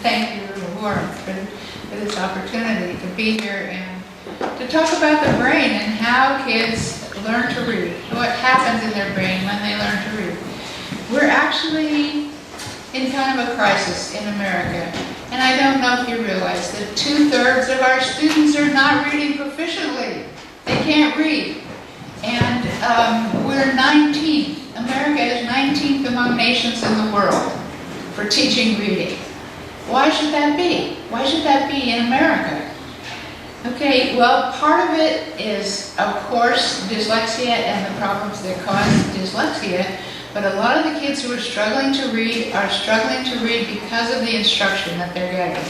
thank you, Warren, for this opportunity to be here and to talk about the brain and how kids learn to read, what happens in their brain when they learn to read. We're actually in kind of a crisis in America, and I don't know if you realize that 2/3 of our students are not reading proficiently. They can't read. And we're 19th. America is 19th among nations in the world for teaching reading. Why should that be? Why should that be in America? Okay, well, part of it is, of course, dyslexia and the problems that cause dyslexia, but a lot of the kids who are struggling to read are struggling to read because of the instruction that they're getting.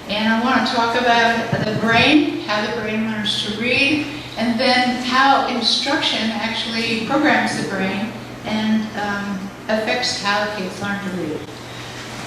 And I want to talk about the brain, how the brain learns to read, and then how instruction actually programs the brain and affects how kids learn to read.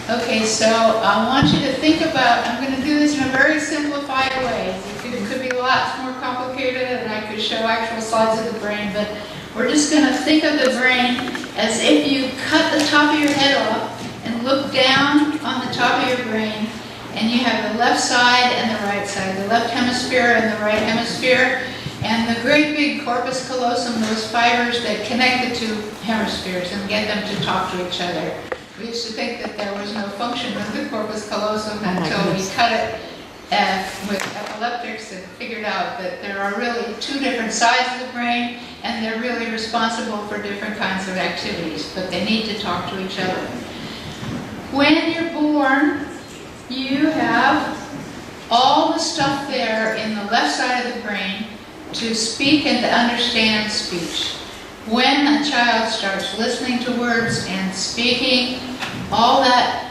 Okay, so I want you to think about, I'm going to do this in a very simplified way. It could be lots more complicated and I could show actual slides of the brain, but we're just going to think of the brain as if you cut the top of your head off and look down on the top of your brain, and you have the left side and the right side, the left hemisphere and the right hemisphere, and the great big corpus callosum, those fibers that connect the two hemispheres and get them to talk to each other. We used to think that there was no function of the corpus callosum until we cut it with epileptics and figured out that there are really two different sides of the brain, and they're really responsible for different kinds of activities, but they need to talk to each other. When you're born, you have all the stuff there in the left side of the brain to speak and to understand speech. When a child starts listening to words and speaking, all that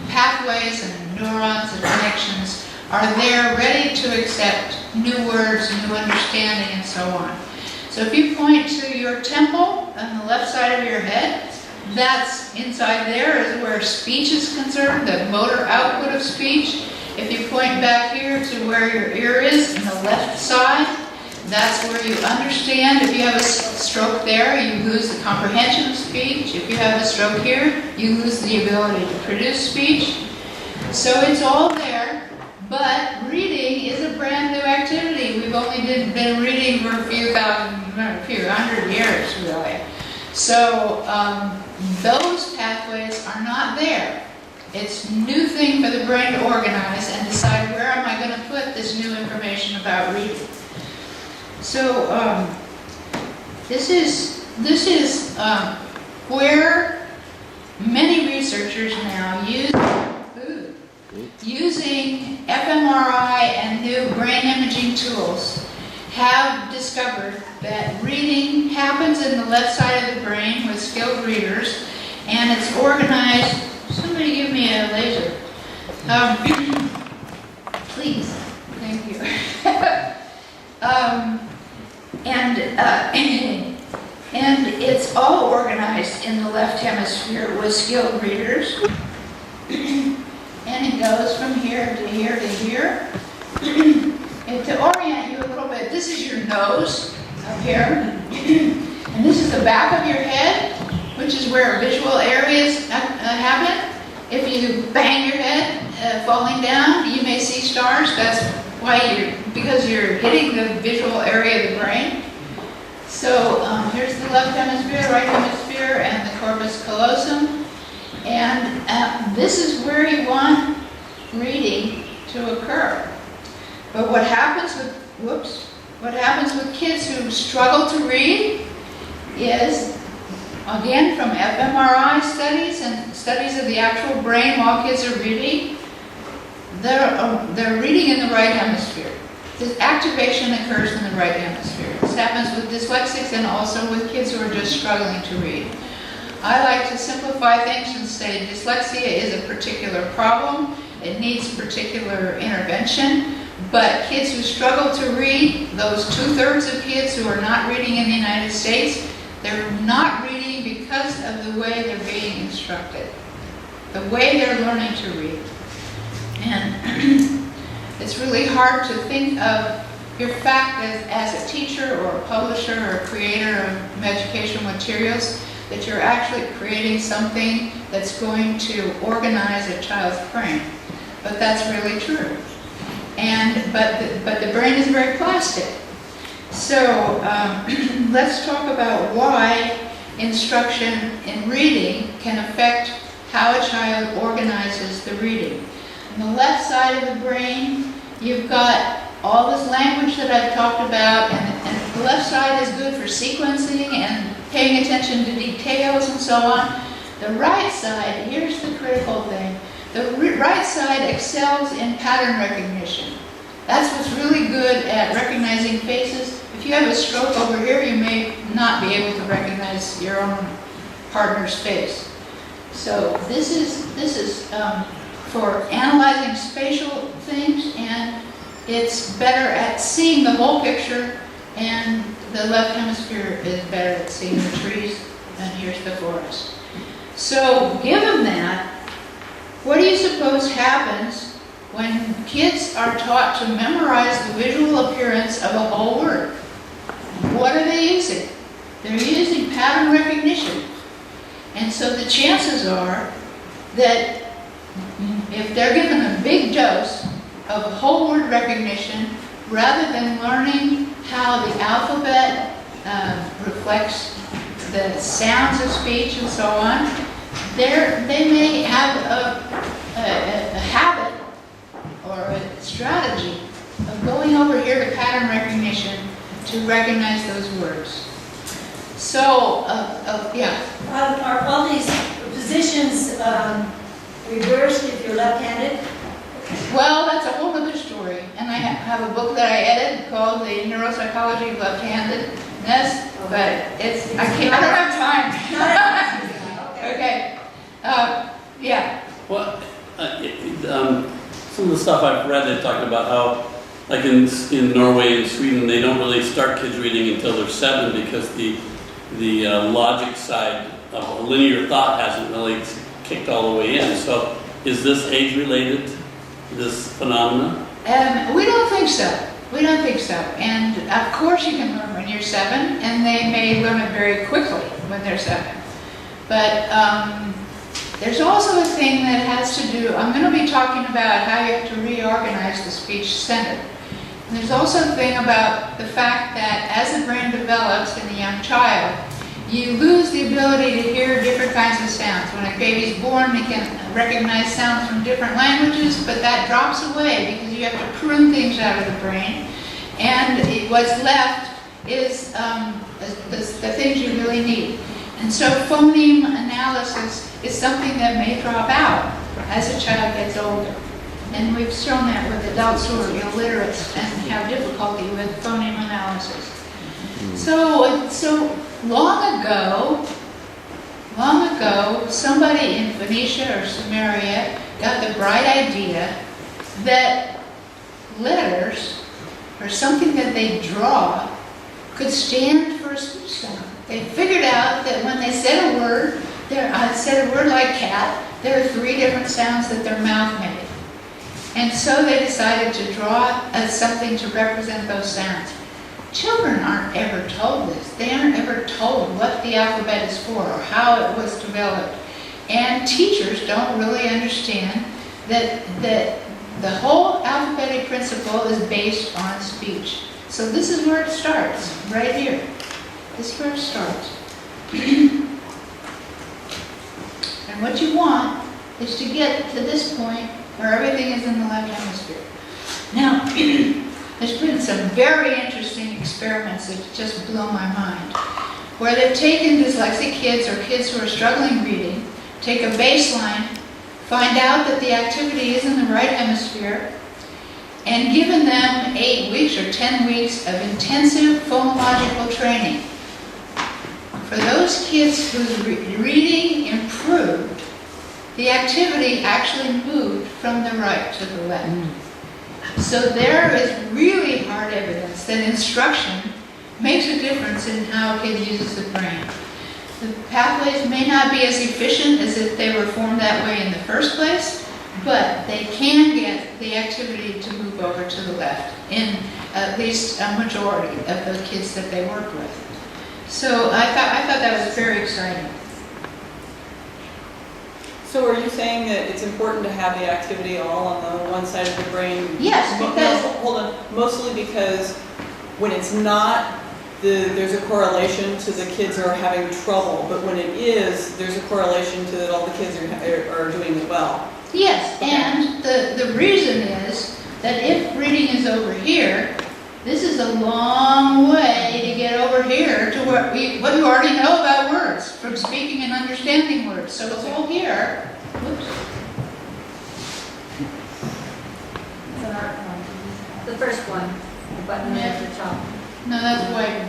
pathways and neurons and connections are there ready to accept new words, new understanding, and so on. So if you point to your temple on the left side of your head, that's inside there is where speech is concerned, the motor output of speech. If you point back here to where your ear is on the left side, that's where you understand. If you have a stroke there, you lose the comprehension of speech. If you have a stroke here, you lose the ability to produce speech. So it's all there, but reading is a brand new activity. We've only been reading for a few hundred years, really. So those pathways are not there. It's a new thing for the brain to organize and decide, where am I going to put this new information about reading? So this is where many researchers now using fMRI and new brain imaging tools have discovered that reading happens in the left side of the brain with skilled readers, and it's organized. Somebody give me a laser. Please. Thank you. And it's all organized in the left hemisphere with skilled readers. And it goes from here to here to here. And to orient you a little bit, this is your nose up here. And this is the back of your head, which is where visual areas happen. If you bang your head falling down, you may see stars. That's why because you're hitting the visual area of the brain. So here's the left hemisphere, right hemisphere, and the corpus callosum. And this is where you want reading to occur. But what happens with kids who struggle to read is, again, from fMRI studies and studies of the actual brain while kids are reading, they're reading in the right hemisphere. The activation occurs in the right hemisphere. This happens with dyslexics and also with kids who are just struggling to read. I like to simplify things and say dyslexia is a particular problem. It needs particular intervention. But kids who struggle to read, those 2/3 of kids who are not reading in the United States, they're not reading because of the way they're being instructed, the way they're learning to read. And it's really hard to think of your fact as a teacher or a publisher or a creator of educational materials that you're actually creating something that's going to organize a child's brain. But that's really true. But the brain is very plastic. So let's talk about why instruction in reading can affect how a child organizes the reading. On the left side of the brain, you've got all this language that I've talked about, and the left side is good for sequencing and paying attention to details and so on. The right side, here's the critical thing, the right side excels in pattern recognition. That's what's really good at recognizing faces. If you have a stroke over here, you may not be able to recognize your own partner's face. So this is for analyzing spatial things, and it's better at seeing the whole picture, and the left hemisphere is better at seeing the trees, and here's the forest. So given that, what do you suppose happens when kids are taught to memorize the visual appearance of a whole word? What are they using? They're using pattern recognition. And so the chances are that if they're given a big dose of whole word recognition, rather than learning how the alphabet reflects the sounds of speech and so on, they may have a habit or a strategy of going over here to pattern recognition to recognize those words. So, yeah. Are all these positions reversed if you're left-handed? Well, that's a whole other story. And I have a book that I edited called The Neuropsychology of Left-Handedness, but I don't have time. Okay. Yeah. Well, some of the stuff I've read, they talked about how, like in Norway and Sweden, they don't really start kids reading until they're 7 because the logic side of a linear thought hasn't really kicked all the way in. So is this age-related, this phenomenon? We don't think so. We don't think so. And of course you can learn when you're 7, and they may learn it very quickly when they're 7. But there's also a thing that has to do, I'm going to be talking about how you have to reorganize the speech center. And there's also a thing about the fact that as the brain develops in a young child, you lose the ability to hear different kinds of sounds. When a baby's born, they can recognize sounds from different languages, but that drops away because you have to prune things out of the brain. And what's left is the things you really need. And so phoneme analysis is something that may drop out as a child gets older. And we've shown that with adults who are illiterate and have difficulty with phoneme analysis. So long ago, somebody in Phoenicia or Samaria got the bright idea that letters, or something that they draw, could stand for a speech sound. They figured out that when they said a word, like cat, there are 3 different sounds that their mouth made. And so they decided to draw something to represent those sounds. Children aren't ever told this. They aren't ever told what the alphabet is for or how it was developed. And teachers don't really understand that the whole alphabetic principle is based on speech. So this is where it starts, right here. This is where it starts. And what you want is to get to this point where everything is in the left hemisphere. Now, there's been some very interesting experiments that just blow my mind, where they've taken dyslexic kids or kids who are struggling reading, take a baseline, find out that the activity is in the right hemisphere, and given them 8 weeks or 10 weeks of intensive phonological training. For those kids whose reading improved, the activity actually moved from the right to the left. So there is really hard evidence that instruction makes a difference in how a kid uses the brain. The pathways may not be as efficient as if they were formed that way in the first place, but they can get the activity to move over to the left in at least a majority of the kids that they work with. So I thought that was very exciting. So are you saying that it's important to have the activity all on the one side of the brain? Yes, No, because hold on, mostly because when it's not, there's a correlation to the kids are having trouble, but when it is, there's a correlation to that all the kids are doing it well. yes, Okay. and the reason is that if reading is over here, this is a long way to get over here to what you already know about words, from speaking and understanding words. So it's all here. Whoops. It's an art one. The first one, the button at the top. No, that's white.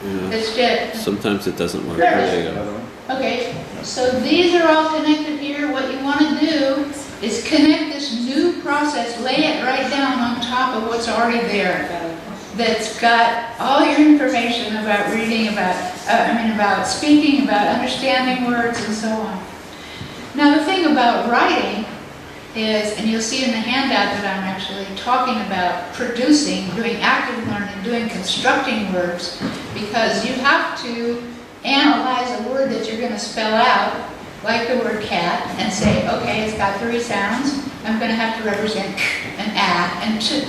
Yeah. It's dead. Sometimes it doesn't work. There it There you go. Okay, so these are all connected here. What you want to do is connect this new process, lay it right down on top of what's already there. That's got all your information about reading, about speaking, about understanding words, and so on. Now, the thing about writing is, and you'll see in the handout that I'm actually talking about producing, doing active learning, doing constructing words, because you have to analyze a word that you're going to spell out, like the word cat, and say, okay, it's got 3 sounds. I'm going to have to represent k and a and t.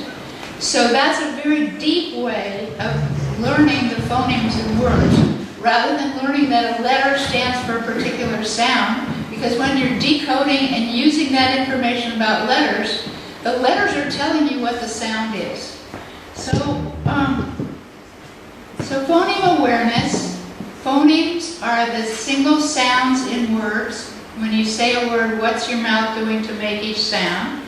So that's a very deep way of learning the phonemes in words, rather than learning that a letter stands for a particular sound, because when you're decoding and using that information about letters, the letters are telling you what the sound is. So, so phoneme awareness, phonemes are the single sounds in words. When you say a word, what's your mouth doing to make each sound?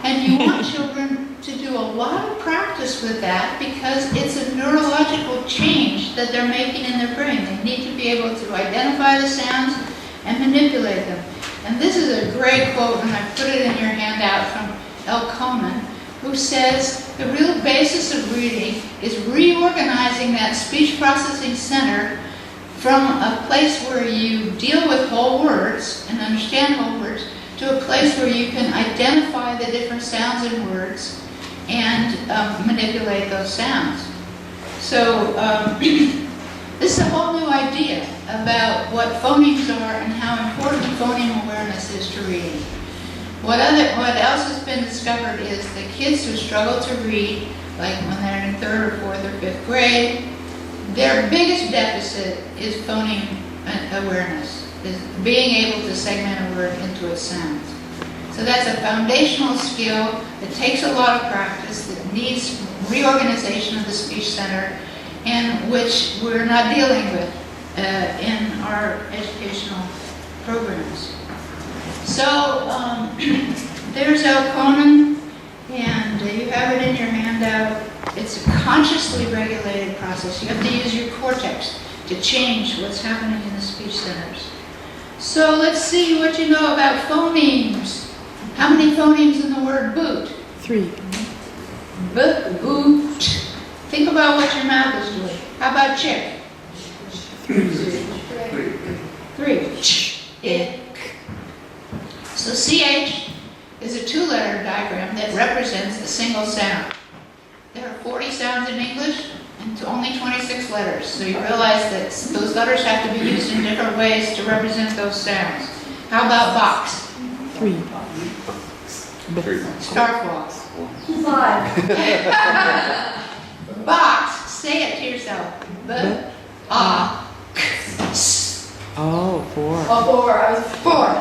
And you want children to do a lot of practice with that, because it's a neurological change that they're making in their brain. They need to be able to identify the sounds and manipulate them. And this is a great quote, and I put it in your handout, from L. Conan, who says the real basis of reading is reorganizing that speech processing center from a place where you deal with whole words and understand whole words to a place where you can identify the different sounds in words and manipulate those sounds. So this is a whole new idea about what phonemes are and how important phoneme awareness is to reading. What else has been discovered is that kids who struggle to read, like when they're in 3rd or 4th or 5th grade, their biggest deficit is phoneme awareness, is being able to segment a word into its sounds. So that's a foundational skill that takes a lot of practice, that needs reorganization of the speech center, and which we're not dealing with in our educational programs. So there's L. Conan, and you have it in your handout. It's a consciously regulated process. You have to use your cortex to change what's happening in the speech centers. So let's see what you know about phonemes. How many phonemes in the word boot? 3. Boot. Think about what your mouth is doing. How about chick? 3. Ick. So CH is a 2-letter diagram that represents a single sound. There are 40 sounds in English and only 26 letters. So you realize that those letters have to be used in different ways to represent those sounds. How about box? 3. Starfall. 5. Box, say it to yourself. B-A-X. Oh, 4. Oh, 4. I was 4.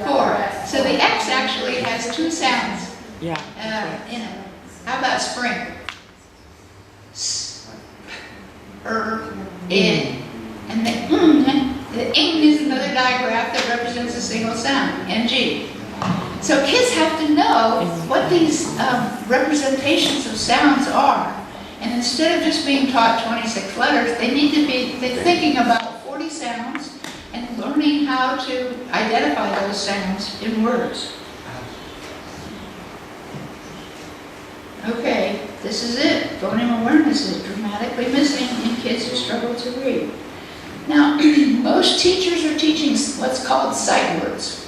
4. So the X actually has 2 sounds Yeah. in it. How about spring? S, in. And the ing is another digraph that represents a single sound, ng. So kids have to know what these representations of sounds are. And instead of just being taught 26 letters, they need to be thinking about 40 sounds and learning how to identify those sounds in words. Okay, this is it. Phoneme awareness is dramatically missing in kids who struggle to read. Now, most teachers are teaching what's called sight words.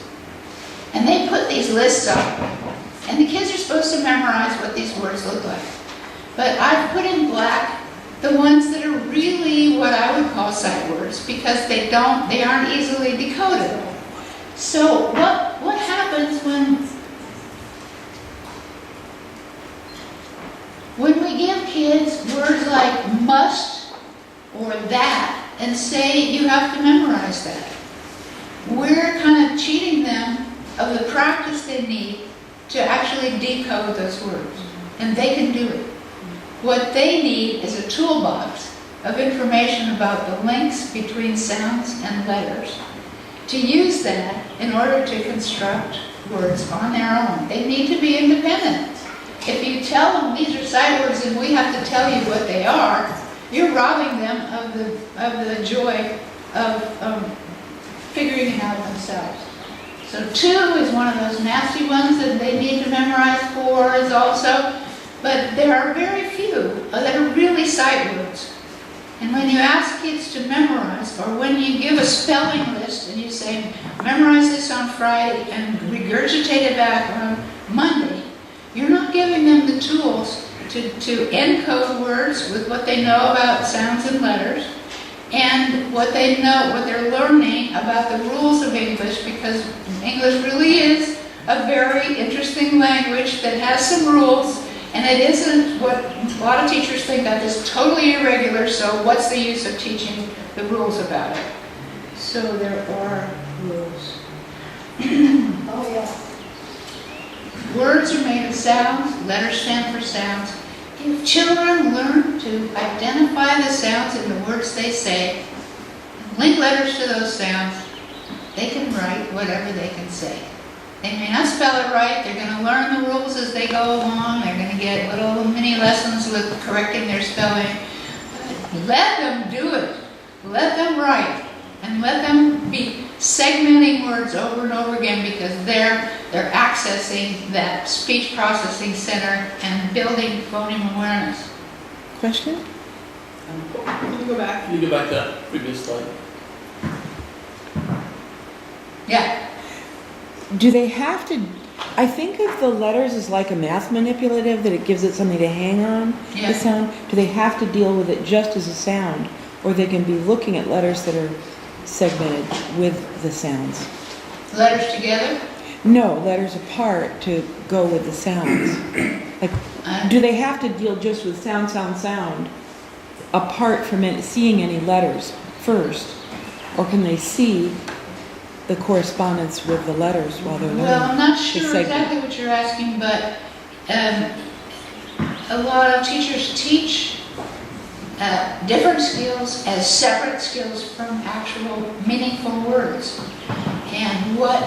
And they put these lists up, and the kids are supposed to memorize what these words look like. But I've put in black the ones that are really what I would call sight words, because they aren't easily decoded. So what happens when we give kids words like must or that and say you have to memorize that? We're kind of cheating them of the practice they need to actually decode those words, and they can do it. What they need is a toolbox of information about the links between sounds and letters to use that in order to construct words on their own. They need to be independent. If you tell them these are sight words and we have to tell you what they are, you're robbing them of the joy of figuring it out themselves. So 2 is one of those nasty ones that they need to memorize. 4 is also, but there are very few that are really sight words. And when you ask kids to memorize, or when you give a spelling list and you say, memorize this on Friday and regurgitate it back on Monday, you're not giving them the tools to encode words with what they know about sounds and letters, and what they know, what they're learning about the rules of English, because English really is a very interesting language that has some rules, and it isn't what a lot of teachers think that is totally irregular, so what's the use of teaching the rules about it? So there are rules. Oh, yeah. Words are made of sounds, letters stand for sounds. If children learn to identify the sounds in the words they say, and link letters to those sounds, they can write whatever they can say. They may not spell it right, they're going to learn the rules as they go along, they're going to get little mini lessons with correcting their spelling. But let them do it. Let them write. And let them be segmenting words over and over again, because they're accessing that speech processing center and building phoneme awareness. Question? Can you go back? Can you go back to that previous slide? Yeah. Do they have to, I think of the letters as like a math manipulative, that it gives it something to hang on, Yeah. the sound. Do they have to deal with it just as a sound? Or they can be looking at letters that are segmented with the sounds? Letters together? No, letters apart to go with the sounds. Like, do they have to deal just with sound, apart from seeing any letters first? Or can they see the correspondence with the letters while they're learning? Well, I'm not the sure segment? exactly what you're asking, but a lot of teachers teach different skills as separate skills from actual meaningful words. And what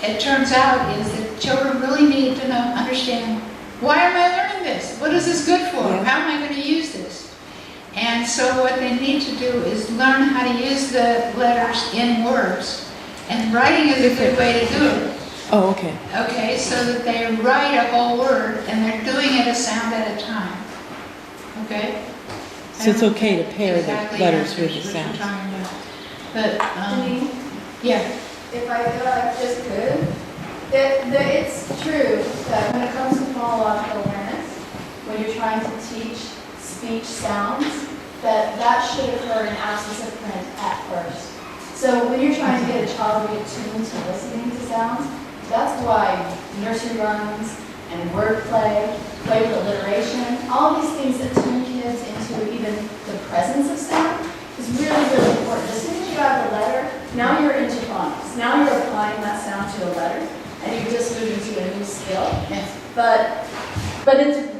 it turns out is that children really need to understand, why am I learning this? What is this good for? Yeah. How am I going to use this? And so what they need to do is learn how to use the letters in words. And writing is a good way to do it. Oh, okay. Okay, so that they write a whole word and they're doing it a sound at a time. Okay? So it's okay to pair Exactly the letters with the answers what you're sounds. talking about. But, Jeannine, yeah, if I just could, that it's true that when it comes to phonological awareness, when you're trying to teach speech sounds, that should occur in absence of print at first. So when you're trying to get a child to get tuned to listening to sounds, that's why nursery rhymes and wordplay, play with alliteration, all these things that tune kids into even the presence of sound is really, really important. As soon as you add the letter, now you're into phonics. Now you're applying that sound to a letter, and you're just moving to a new skill. yes. But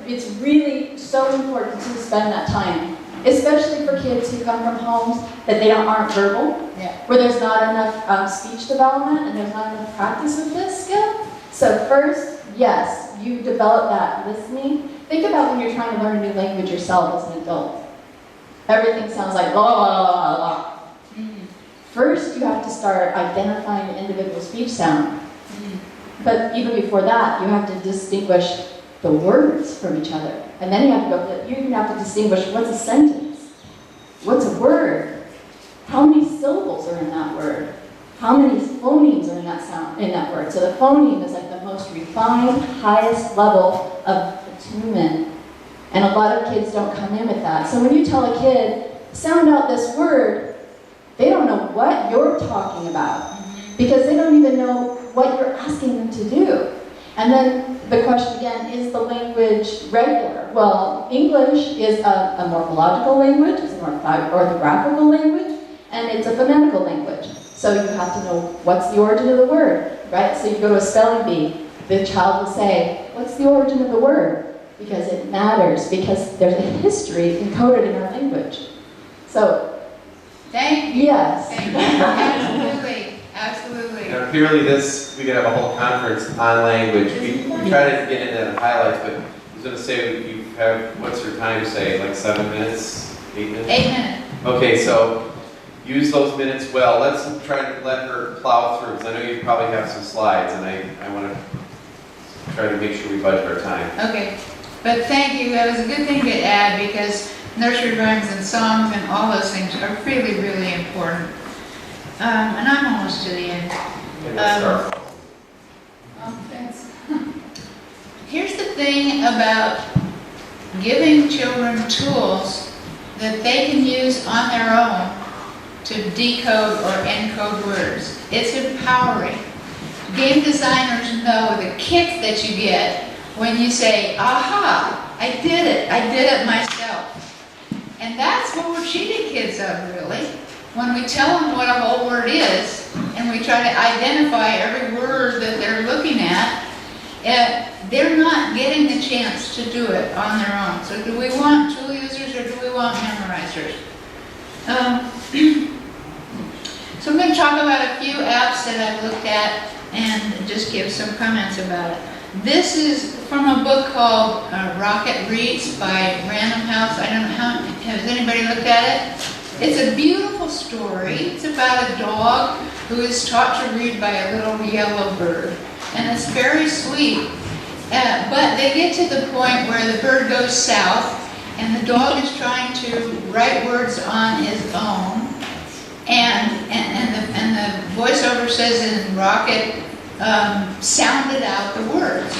it's really so important to spend that time, especially for kids who come from homes that aren't verbal, Yeah. where there's not enough speech development and there's not enough practice with this skill. So first, yes, you develop that listening. Think about when you're trying to learn a new language yourself as an adult. Everything sounds like la la la la la. First, you have to start identifying the individual speech sound. But even before that, you have to distinguish the words from each other. And then you even have to distinguish what's a sentence, what's a word, how many syllables are in that word, how many phonemes are in that word. So the phoneme is like the most refined, highest level of attunement And a lot of kids don't come in with that. So when you tell a kid, sound out this word, they don't know what you're talking about because they don't even know what you're asking them to do. And then the question again, is the language regular? Well, English is a morphological language, it's an orthographical language, and it's a phonetical language. So you have to know what's the origin of the word, right? So you go to a spelling bee, the child will say, what's the origin of the word? Because it matters, because there's a history encoded in our language. So, Thank you. yes. Thank you. Absolutely. Absolutely. And apparently this, we could have a whole conference on language. We try to get into the highlights, but I was going to say, you have, what's your time say, like 7 minutes, 8 minutes? 8 minutes. Okay, so use those minutes well. Let's try to let her plow through, because I know you probably have some slides, and I want to try to make sure we budget our time. Okay. But thank you. That was a good thing to add because nursery rhymes and songs and all those things are really, really important. And I'm almost to the end. Thanks. Here's the thing about giving children tools that they can use on their own to decode or encode words. It's empowering. Game designers know the kick that you get when you say, aha, I did it myself. And that's what we're cheating kids of, really. When we tell them what a whole word is, and we try to identify every word that they're looking at, they're not getting the chance to do it on their own. So do we want tool users or do we want memorizers? So I'm going to talk about a few apps that I've looked at and just give some comments about it. This is from a book called Rocket Reads by Random House. I don't know has anybody looked at it? It's a beautiful story. It's about a dog who is taught to read by a little yellow bird. And it's very sweet. But they get to the point where the bird goes south and the dog is trying to write words on his own. And the voiceover says in Rocket, sounded out the words.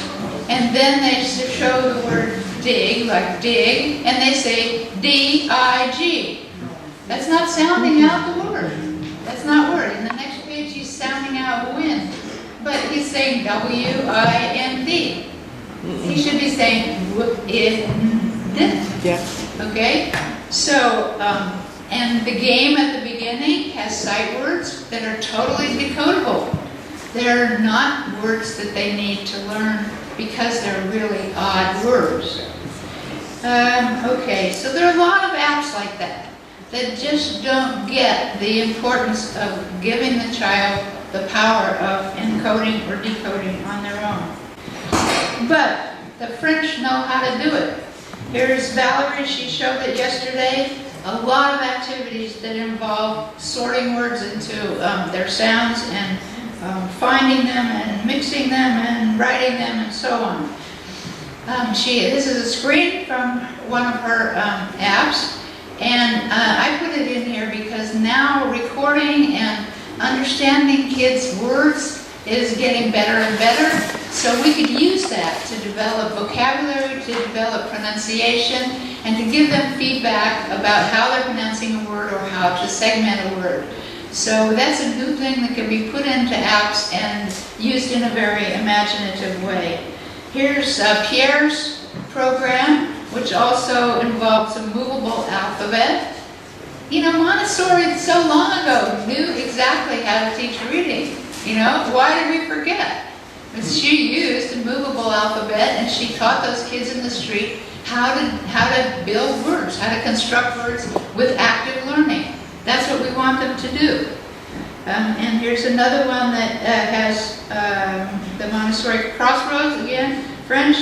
And then they show the word dig, like dig, and they say D-I-G. That's not sounding out the word. That's not word. In the next page, he's sounding out wind. But he's saying W-I-N-D. He should be saying W-I-N-D. Yeah. Okay? So, and the game at the beginning has sight words that are totally decodable. They're not words that they need to learn because they're really odd words. Okay, so there are a lot of apps like that just don't get the importance of giving the child the power of encoding or decoding on their own. But the French know how to do it. Here's Valerie, she showed it yesterday. A lot of activities that involve sorting words into their sounds and finding them and mixing them and writing them and so on. This is a screen from one of her apps, and I put it in here because now recording and understanding kids' words is getting better and better, so we could use that to develop vocabulary, to develop pronunciation, and to give them feedback about how they're pronouncing a word or how to segment a word. So that's a new thing that can be put into apps and used in a very imaginative way. Here's Pierre's program, which also involves a movable alphabet. You know, Montessori so long ago knew exactly how to teach reading. You know, why did we forget? Because she used a movable alphabet and she taught those kids in the street how to build words, how to construct words with active learning. That's what we want them to do. And here's another one that has the Montessori crossroads, again, French,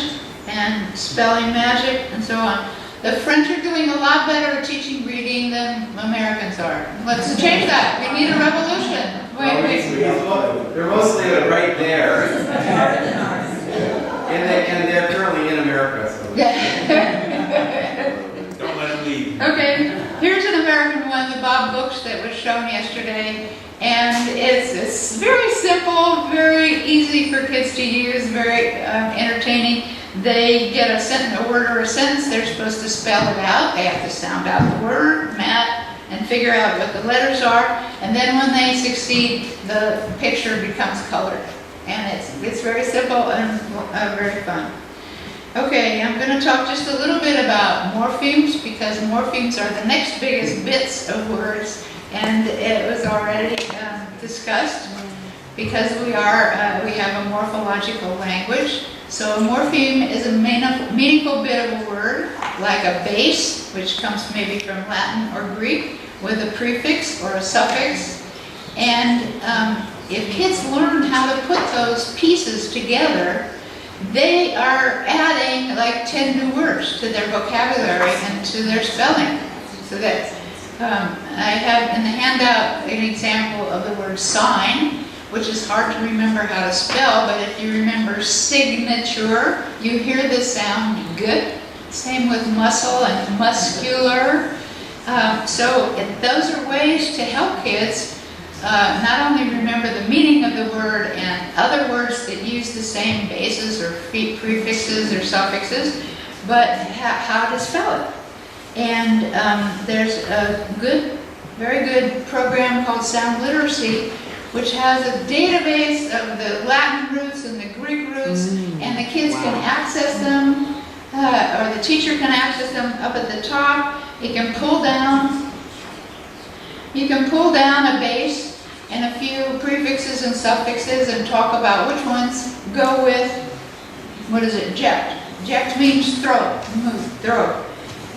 and spelling magic, and so on. The French are doing a lot better at teaching reading than Americans are. Let's change that. We need a revolution. They're mostly right there. And they're currently in America. So. Don't let them leave. Okay, here's an American one, the Bob Books that was shown yesterday. And it's very simple, very easy for kids to use, very entertaining. They get a word or a sentence, they're supposed to spell it out. They have to sound out the word, and figure out what the letters are. And then when they succeed, the picture becomes colored. And it's very simple and very fun. Okay, I'm going to talk just a little bit about morphemes, because morphemes are the next biggest bits of words, and it was already discussed, because we have a morphological language. So a morpheme is a meaningful bit of a word, like a base, which comes maybe from Latin or Greek, with a prefix or a suffix. And if kids learn how to put those pieces together, they are adding like 10 new words to their vocabulary and to their spelling. So that I have in the handout an example of the word sign, which is hard to remember how to spell, but if you remember signature, you hear the sound good. Same with muscle and muscular. So those are ways to help kids not only remember the meaning of the word and other words that use the same bases or prefixes or suffixes, but how to spell it. And there's a very good program called Sound Literacy, which has a database of the Latin roots and the Greek roots, and the kids can access them, or the teacher can access them up at the top. You can pull down a base and a few prefixes and suffixes and talk about which ones go with, what is it, ject. Ject means throw, move, throw.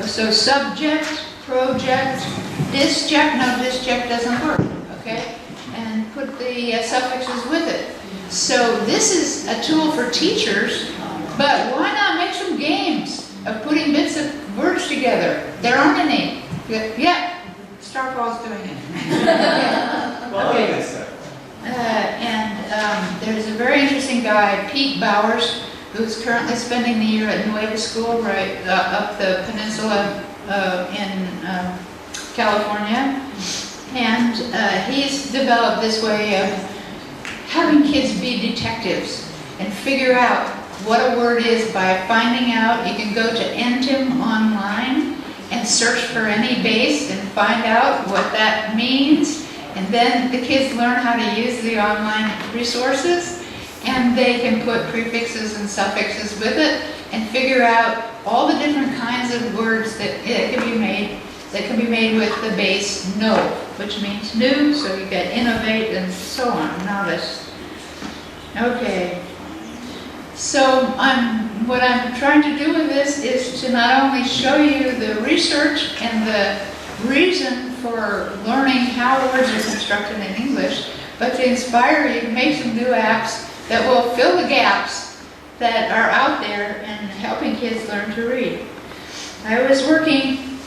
So subject, project, disject, no, disject doesn't work, okay? And put the suffixes with it. So this is a tool for teachers, but why not make some games of putting bits of words together? There aren't any. Yeah, Starfall's doing it. Okay. And there's a very interesting guy, Pete Bowers, who's currently spending the year at Nueva School, right up the peninsula in California. And he's developed this way of having kids be detectives and figure out what a word is by finding out. You can go to Entim online and search for any base and find out what that means. And then the kids learn how to use the online resources, and they can put prefixes and suffixes with it and figure out all the different kinds of words that can be made with the base no, which means new, so you get innovate and so on, novice. Okay, so what I'm trying to do with this is to not only show you the research and the reason for learning how words are constructed in English, but to inspire you to make some new apps that will fill the gaps that are out there and helping kids learn to read. I was working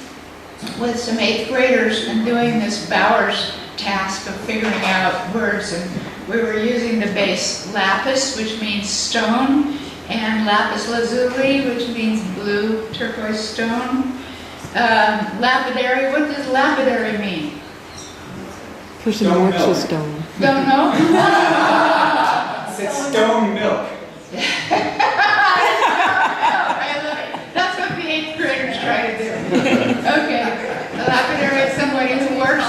with some 8th graders and doing this Bowers task of figuring out words, and we were using the base lapis, which means stone, and lapis lazuli, which means blue turquoise stone. Lapidary, what does lapidary mean? Person who works with stone. Don't know? It's stone milk. I love it. That's what the 8th graders try to do. Okay, a lapidary is somebody who works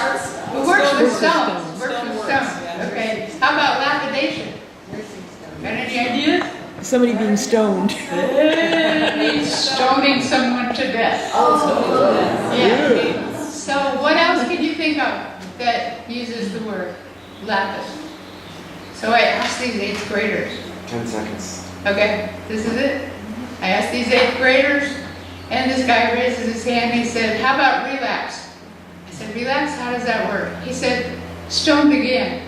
with stones. Works with stones. Okay, how about lapidation? Got any ideas? Somebody being stoned. It means stoning someone to death. Yeah. So what else can you think of that uses the word lapis? So I asked these 8th graders. 10 seconds. Okay, this is it. I asked these 8th graders, and this guy raises his hand. He said, "How about relapse?" I said, "Relapse? How does that work?" He said, "Stoned again."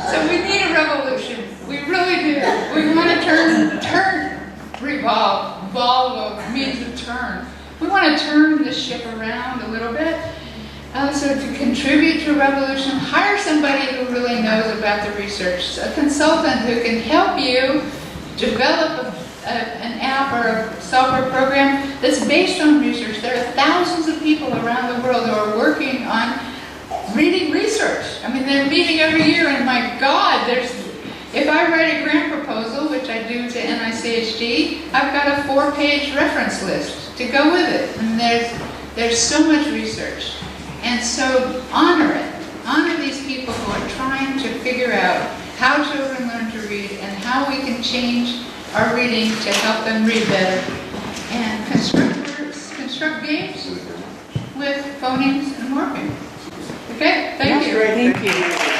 So we need a revolution. We really do. We want to revolve means to turn. We want to turn the ship around a little bit. So to contribute to a revolution, hire somebody who really knows about the research, a consultant who can help you develop an app or a software program that's based on research. There are thousands of people around the world who are working on And they're meeting every year, and my God, if I write a grant proposal, which I do to NICHD, I've got a 4-page reference list to go with it. And there's so much research. And so honor it. Honor these people who are trying to figure out how children learn to read and how we can change our reading to help them read better. And construct games with phonemes and morpheme. Okay, thank you. Thank you.